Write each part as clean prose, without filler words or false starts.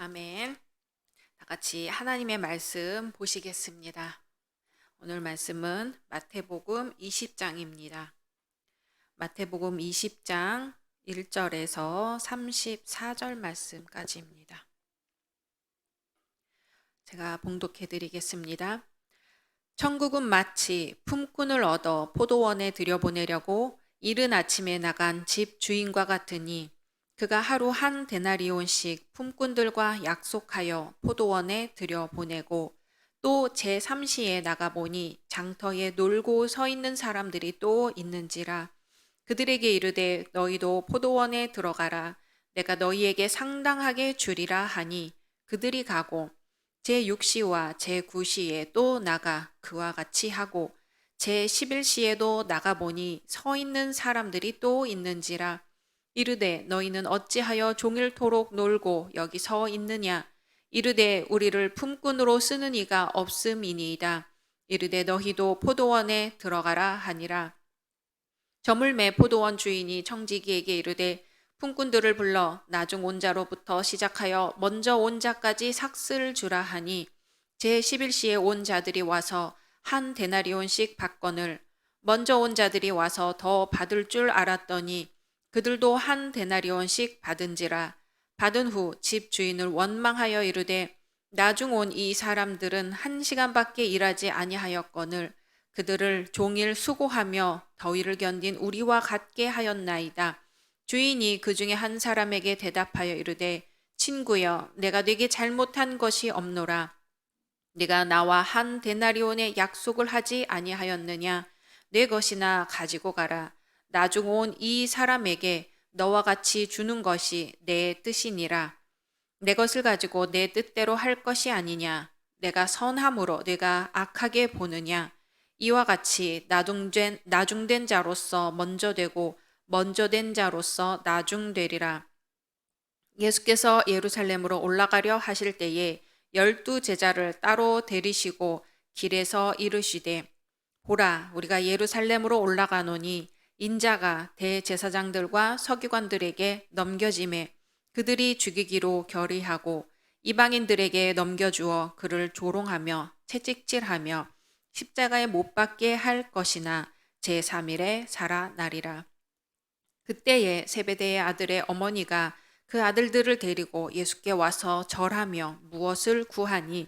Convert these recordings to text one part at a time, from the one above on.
아멘. 다 같이 하나님의 말씀 보시겠습니다. 오늘 말씀은 마태복음 20장입니다. 마태복음 20장 1절에서 34절 말씀까지입니다. 제가 봉독해 드리겠습니다. 천국은 마치 품꾼을 얻어 포도원에 들여보내려고 이른 아침에 나간 집 주인과 같으니 그가 하루 한 데나리온씩 품꾼들과 약속하여 포도원에 들여보내고 또 제3시에 나가보니 장터에 놀고 서 있는 사람들이 또 있는지라. 그들에게 이르되 너희도 포도원에 들어가라. 내가 너희에게 상당하게 주리라 하니 그들이 가고 제6시와 제9시에 또 나가 그와 같이 하고 제11시에도 나가보니 서 있는 사람들이 또 있는지라. 이르되 너희는 어찌하여 종일토록 놀고 여기 서 있느냐. 이르되 우리를 품꾼으로 쓰는 이가 없음이니이다. 이르되 너희도 포도원에 들어가라 하니라. 저물매 포도원 주인이 청지기에게 이르되 품꾼들을 불러 나중 온 자로부터 시작하여 먼저 온 자까지 삭슬 주라 하니 제11시에 온 자들이 와서 한 데나리온씩 받거늘 먼저 온 자들이 와서 더 받을 줄 알았더니 그들도 한 데나리온씩 받은지라. 받은 후 집 주인을 원망하여 이르되 나중 온 이 사람들은 1시간밖에 일하지 아니하였거늘 그들을 종일 수고하며 더위를 견딘 우리와 같게 하였나이다. 주인이 그 중에 한 사람에게 대답하여 이르되 친구여 내가 네게 잘못한 것이 없노라. 네가 나와 한 데나리온의 약속을 하지 아니하였느냐. 내 것이나 가지고 가라. 나중 온 이 사람에게 너와 같이 주는 것이 내 뜻이니라. 내 것을 가지고 내 뜻대로 할 것이 아니냐. 내가 선함으로 네가 악하게 보느냐. 이와 같이 나중된 자로서 먼저 되고 먼저 된 자로서 나중되리라. 예수께서 예루살렘으로 올라가려 하실 때에 12 제자를 따로 데리시고 길에서 이르시되 보라 우리가 예루살렘으로 올라가노니 인자가 대제사장들과 서기관들에게 넘겨짐에 그들이 죽이기로 결의하고 이방인들에게 넘겨주어 그를 조롱하며 채찍질하며 십자가에 못 박게 할 것이나 제3일에 살아나리라. 그때에 세베대의 아들의 어머니가 그 아들들을 데리고 예수께 와서 절하며 무엇을 구하니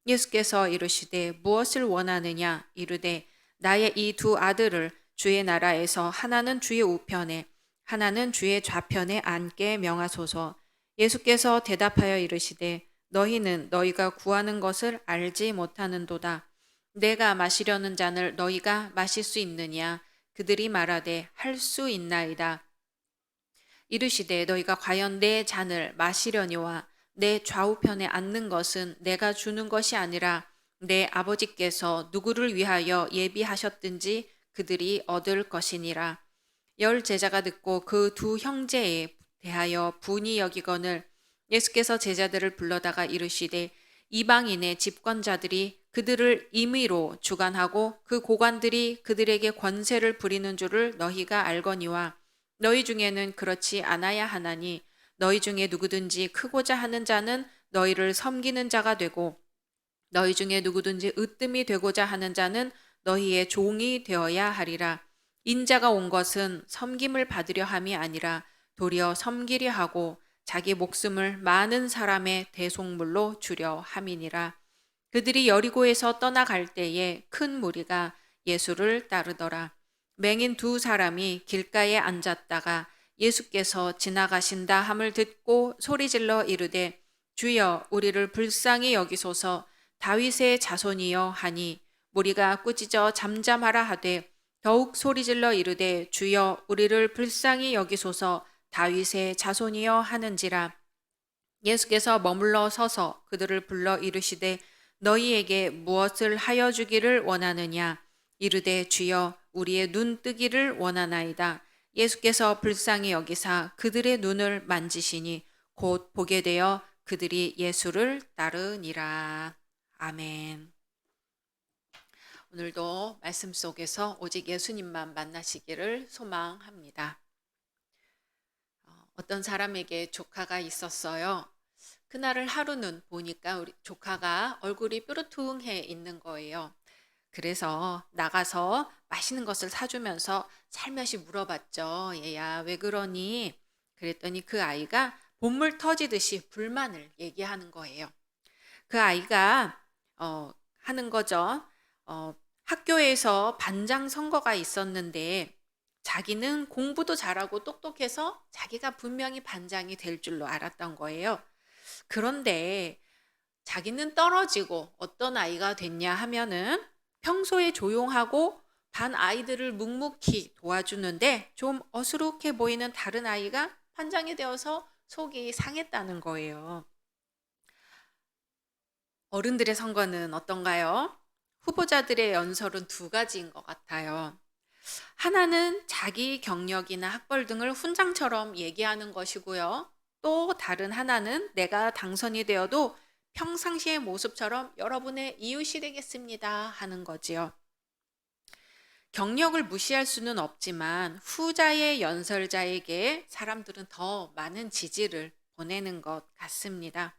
예수께서 이르시되 무엇을 원하느냐. 이르되 나의 이 두 아들을 주의 나라에서 하나는 주의 우편에 하나는 주의 좌편에 앉게 명하소서. 예수께서 대답하여 이르시되 너희는 너희가 구하는 것을 알지 못하는도다. 내가 마시려는 잔을 너희가 마실 수 있느냐. 그들이 말하되 할 수 있나이다. 이르시되 너희가 과연 내 잔을 마시려니와 내 좌우편에 앉는 것은 내가 주는 것이 아니라 내 아버지께서 누구를 위하여 예비하셨든지 그들이 얻을 것이니라. 10 제자가 듣고 그 두 형제에 대하여 분이 여기거늘 예수께서 제자들을 불러다가 이르시되 이방인의 집권자들이 그들을 임의로 주관하고 그 고관들이 그들에게 권세를 부리는 줄을 너희가 알거니와 너희 중에는 그렇지 않아야 하나니 너희 중에 누구든지 크고자 하는 자는 너희를 섬기는 자가 되고 너희 중에 누구든지 으뜸이 되고자 하는 자는 너희의 종이 되어야 하리라. 인자가 온 것은 섬김을 받으려 함이 아니라 도리어 섬기려 하고 자기 목숨을 많은 사람의 대속물로 주려 함이니라. 그들이 여리고에서 떠나갈 때에 큰 무리가 예수를 따르더라. 맹인 2 사람이 길가에 앉았다가 예수께서 지나가신다 함을 듣고 소리질러 이르되 주여 우리를 불쌍히 여기소서. 다윗의 자손이여 하니 무리가 꾸짖어 잠잠하라 하되 더욱 소리질러 이르되 주여 우리를 불쌍히 여기소서. 다윗의 자손이여 하는지라. 예수께서 머물러 서서 그들을 불러 이르시되 너희에게 무엇을 하여 주기를 원하느냐. 이르되 주여 우리의 눈 뜨기를 원하나이다. 예수께서 불쌍히 여기사 그들의 눈을 만지시니 곧 보게 되어 그들이 예수를 따르니라. 아멘. 오늘도 말씀 속에서 오직 예수님만 만나시기를 소망합니다. 어떤 사람에게 조카가 있었어요. 그날을 하루는 보니까 우리 조카가 얼굴이 뾰루퉁해 있는 거예요. 그래서 나가서 맛있는 것을 사주면서 살며시 물어봤죠. 얘야, 왜 그러니? 그랬더니 그 아이가 본물 터지듯이 불만을 얘기하는 거예요. 그 아이가 하는 거죠. 학교에서 반장 선거가 있었는데 자기는 공부도 잘하고 똑똑해서 자기가 분명히 반장이 될 줄로 알았던 거예요. 그런데 자기는 떨어지고 어떤 아이가 됐냐 하면은 평소에 조용하고 반 아이들을 묵묵히 도와주는데 좀 어수룩해 보이는 다른 아이가 반장이 되어서 속이 상했다는 거예요. 어른들의 선거는 어떤가요? 후보자들의 연설은 두 가지인 것 같아요. 하나는 자기 경력이나 학벌 등을 훈장처럼 얘기하는 것이고요. 또 다른 하나는 내가 당선이 되어도 평상시의 모습처럼 여러분의 이웃이 되겠습니다 하는 거지요. 경력을 무시할 수는 없지만 후자의 연설자에게 사람들은 더 많은 지지를 보내는 것 같습니다.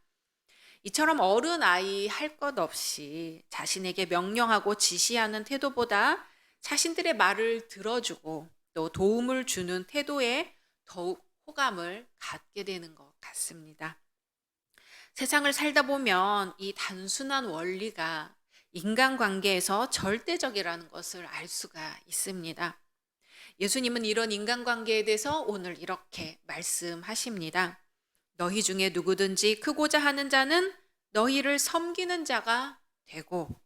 이처럼 어른 아이 할 것 없이 자신에게 명령하고 지시하는 태도보다 자신들의 말을 들어주고 또 도움을 주는 태도에 더욱 호감을 갖게 되는 것 같습니다. 세상을 살다 보면 이 단순한 원리가 인간관계에서 절대적이라는 것을 알 수가 있습니다. 예수님은 이런 인간관계에 대해서 오늘 이렇게 말씀하십니다. 너희 중에 누구든지 크고자 하는 자는 너희를 섬기는 자가 되고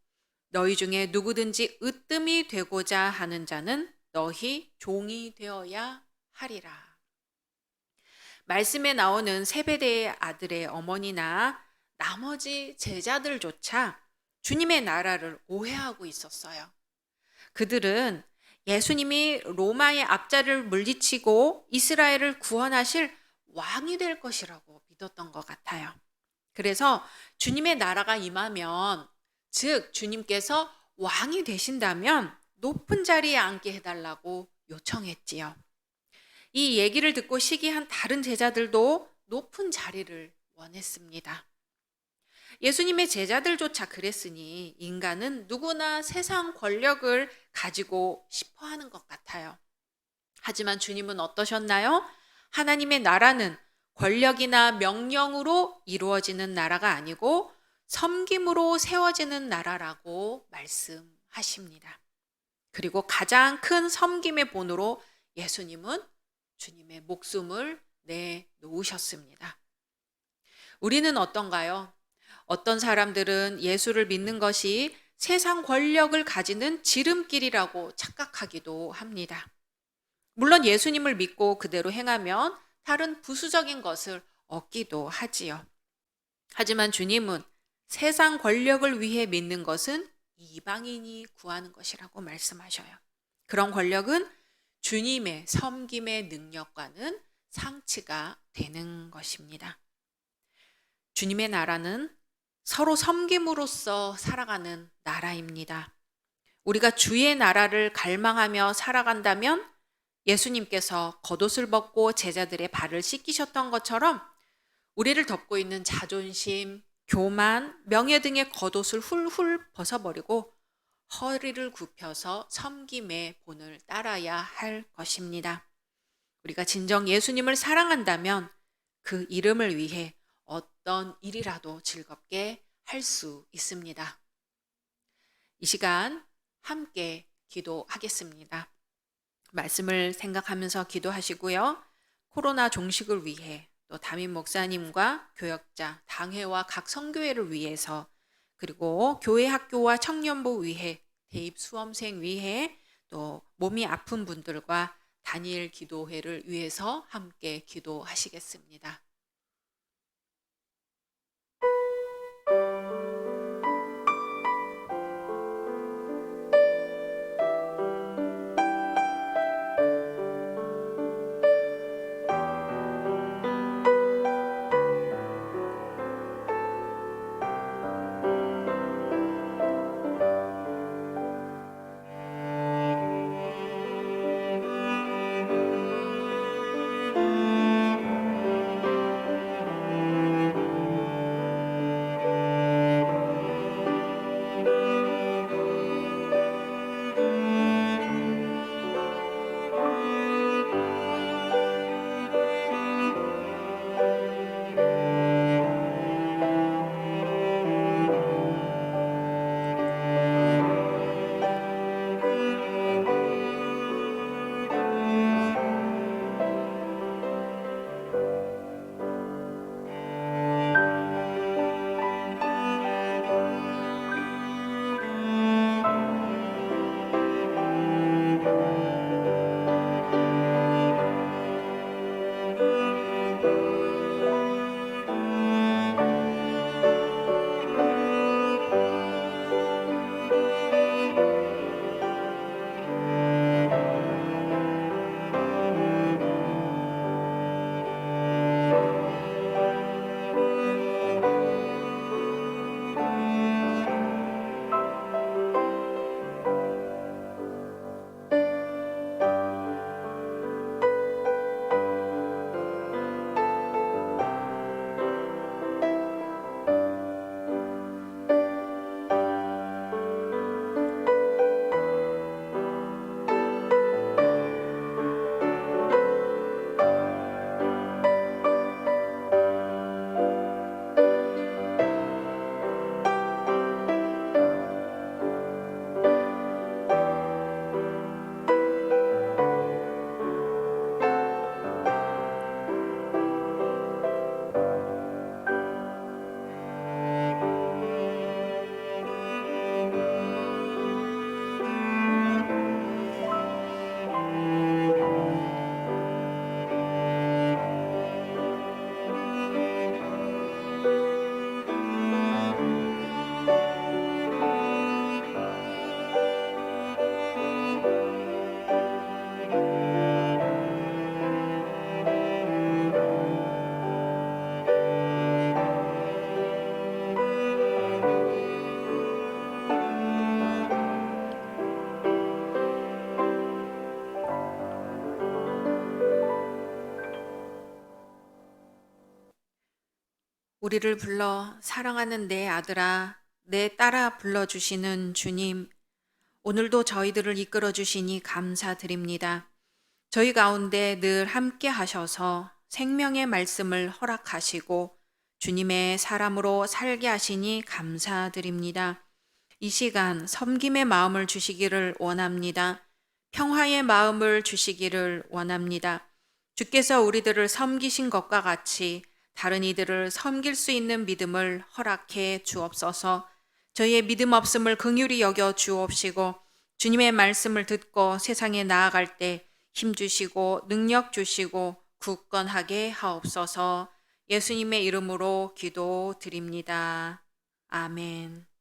너희 중에 누구든지 으뜸이 되고자 하는 자는 너희 종이 되어야 하리라. 말씀에 나오는 세베대의 아들의 어머니나 나머지 제자들조차 주님의 나라를 오해하고 있었어요. 그들은 예수님이 로마의 압자를 물리치고 이스라엘을 구원하실 왕이 될 것이라고 믿었던 것 같아요. 그래서 주님의 나라가 임하면, 즉 주님께서 왕이 되신다면 높은 자리에 앉게 해달라고 요청했지요. 이 얘기를 듣고 시기한 다른 제자들도 높은 자리를 원했습니다. 예수님의 제자들조차 그랬으니 인간은 누구나 세상 권력을 가지고 싶어 하는 것 같아요. 하지만 주님은 어떠셨나요? 하나님의 나라는 권력이나 명령으로 이루어지는 나라가 아니고 섬김으로 세워지는 나라라고 말씀하십니다. 그리고 가장 큰 섬김의 본으로 예수님은 주님의 목숨을 내놓으셨습니다. 우리는 어떤가요? 어떤 사람들은 예수를 믿는 것이 세상 권력을 가지는 지름길이라고 착각하기도 합니다. 물론 예수님을 믿고 그대로 행하면 다른 부수적인 것을 얻기도 하지요. 하지만 주님은 세상 권력을 위해 믿는 것은 이방인이 구하는 것이라고 말씀하셔요. 그런 권력은 주님의 섬김의 능력과는 상치가 되는 것입니다. 주님의 나라는 서로 섬김으로써 살아가는 나라입니다. 우리가 주의 나라를 갈망하며 살아간다면 예수님께서 겉옷을 벗고 제자들의 발을 씻기셨던 것처럼 우리를 덮고 있는 자존심, 교만, 명예 등의 겉옷을 훌훌 벗어버리고 허리를 굽혀서 섬김의 본을 따라야 할 것입니다. 우리가 진정 예수님을 사랑한다면 그 이름을 위해 어떤 일이라도 즐겁게 할 수 있습니다. 이 시간 함께 기도하겠습니다. 말씀을 생각하면서 기도하시고요. 코로나 종식을 위해 또 담임 목사님과 교역자, 당회와 각 선교회를 위해서 그리고 교회 학교와 청년부 위해 대입 수험생 위해 또 몸이 아픈 분들과 단일 기도회를 위해서 함께 기도하시겠습니다. 우리를 불러 사랑하는 내 아들아, 내 딸아 불러주시는 주님, 오늘도 저희들을 이끌어 주시니 감사드립니다. 저희 가운데 늘 함께 하셔서 생명의 말씀을 허락하시고 주님의 사람으로 살게 하시니 감사드립니다. 이 시간 섬김의 마음을 주시기를 원합니다. 평화의 마음을 주시기를 원합니다. 주께서 우리들을 섬기신 것과 같이 다른 이들을 섬길 수 있는 믿음을 허락해 주옵소서. 저희의 믿음 없음을 긍휼히 여겨 주옵시고 주님의 말씀을 듣고 세상에 나아갈 때 힘 주시고 능력 주시고 굳건하게 하옵소서. 예수님의 이름으로 기도드립니다. 아멘.